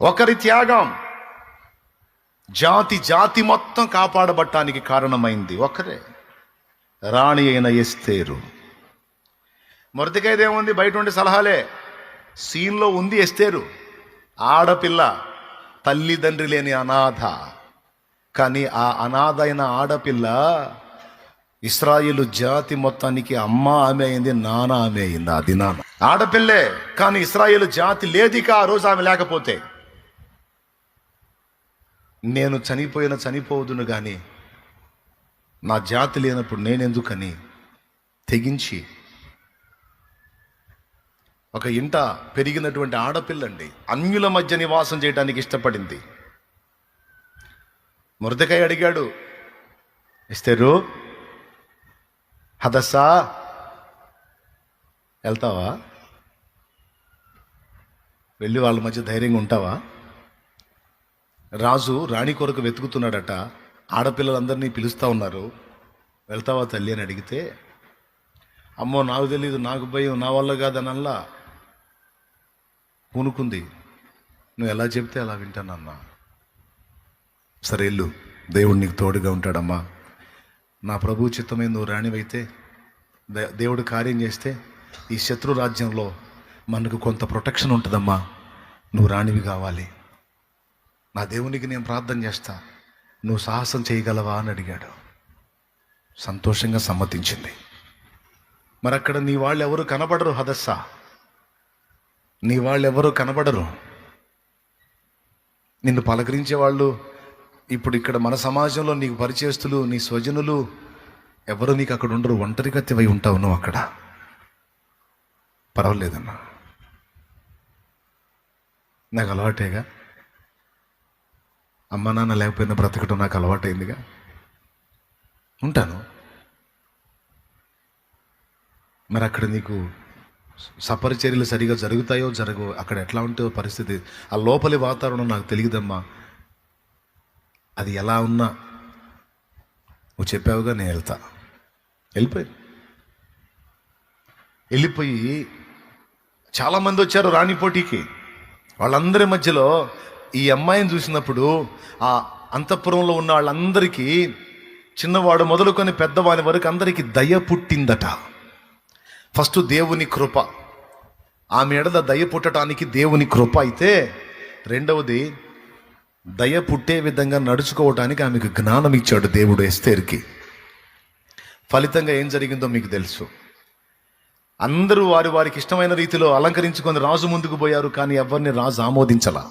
ఒకరి త్యాగం జాతి మొత్తం కాపాడబట్టానికి కారణమైంది ఒకరే, రాణి అయిన ఎస్తేరు. మొర్దెకైదేముంది, బయట ఉండే సలహాలే. సీన్లో ఉంది ఎస్తేరు, ఆడపిల్ల, తల్లిదండ్రి లేని అనాథ. కానీ ఆ అనాథ అయిన ఆడపిల్ల ఇశ్రాయేలు జాతి మొత్తానికి అమ్మ ఆమె అయింది, నాన్న ఆమె అయింది. అది నాన్న ఆడపిల్లే, కానీ ఇశ్రాయేలు జాతి లేదిక ఆ రోజు ఆమె లేకపోతే. నేను చనిపోదును కానీ నా జాతి లేనప్పుడు నేనెందుకని తెగించి ఒక ఇంట పెరిగినటువంటి ఆడపిల్లండి, అన్యుల మధ్య నివాసం చేయడానికి ఇష్టపడింది. మొర్దెకై అడిగాడు, ఎస్తేరు, హదస్సా వెళ్తావా, వెళ్ళి వాళ్ళ మధ్య ధైర్యంగా ఉంటావా? రాజు రాణి కొరకు వెతుకుతున్నాడట, ఆడపిల్లలందరినీ పిలుస్తూ ఉన్నారు. వెళ్తావా తల్లి అని అడిగితే, అమ్మో నాకు తెలీదు, నాకు భయం, నా వల్ల కాదనల్లా పూనుకుంది. నువ్వు ఎలా చెప్తే అలా వింటానన్నా. సరే వెళ్ళు, దేవుడు నీకు తోడుగా ఉంటాడమ్మా. నా ప్రభు చిత్తమే నువ్వు రాణివైతే, దేవుడు కార్యం చేస్తే ఈ శత్రు రాజ్యంలో మనకు కొంత ప్రొటెక్షన్ ఉంటుందమ్మా. నువ్వు రాణివి కావాలి, నా దేవునికి నేను ప్రార్థన చేస్తా, నువ్వు సాహసం చేయగలవా అని అడిగాడు. సంతోషంగా సమ్మతించింది. మరి అక్కడ నీ వాళ్ళు ఎవరు కనబడరు హదస్సా, నీ వాళ్ళు ఎవరు కనబడరు. నిన్ను పలకరించే వాళ్ళు ఇప్పుడు ఇక్కడ మన సమాజంలో నీకు పరిచయస్తులు, నీ స్వజనులు ఎవరు నీకు అక్కడ ఉండరు. ఒంటరిగతివై ఉంటావు నువ్వు అక్కడ. పర్వాలేదన్నా, నాకు అలవాటేగా, అమ్మ నాన్న లేకపోయినా బ్రతకడం నాకు అలవాటైందిగా, ఉంటాను. మరి అక్కడ నీకు సపరిచర్యలు సరిగా జరుగుతాయో జరగవు, అక్కడ ఎట్లా ఉంటుందో పరిస్థితి, ఆ లోపలి వాతావరణం నాకు తెలియదమ్మా. అది ఎలా ఉన్నా నువ్వు చెప్పావుగా, నేను వెళ్తా. వెళ్ళిపోయి చాలామంది వచ్చారు రాణి పోటీకి. వాళ్ళందరి మధ్యలో ఈ అమ్మాయిని చూసినప్పుడు ఆ అంతఃపురంలో ఉన్న వాళ్ళందరికీ, చిన్నవాడు మొదలుకొని పెద్దవాని వరకు అందరికీ దయ పుట్టిందట. ఫస్ట్ దేవుని కృప, ఆమె ఎడల దయ పుట్టడానికి దేవుని కృప అయితే, రెండవది దయ పుట్టే విధంగా నడుచుకోవటానికి ఆమెకు జ్ఞానం ఇచ్చాడు దేవుడు ఎస్తేరుకి. ఫలితంగా ఏం జరిగిందో మీకు తెలుసు. అందరూ వారికి ఇష్టమైన రీతిలో అలంకరించుకొని రాజు ముందుకు పోయారు, కానీ ఎవరిని రాజు ఆమోదించలా.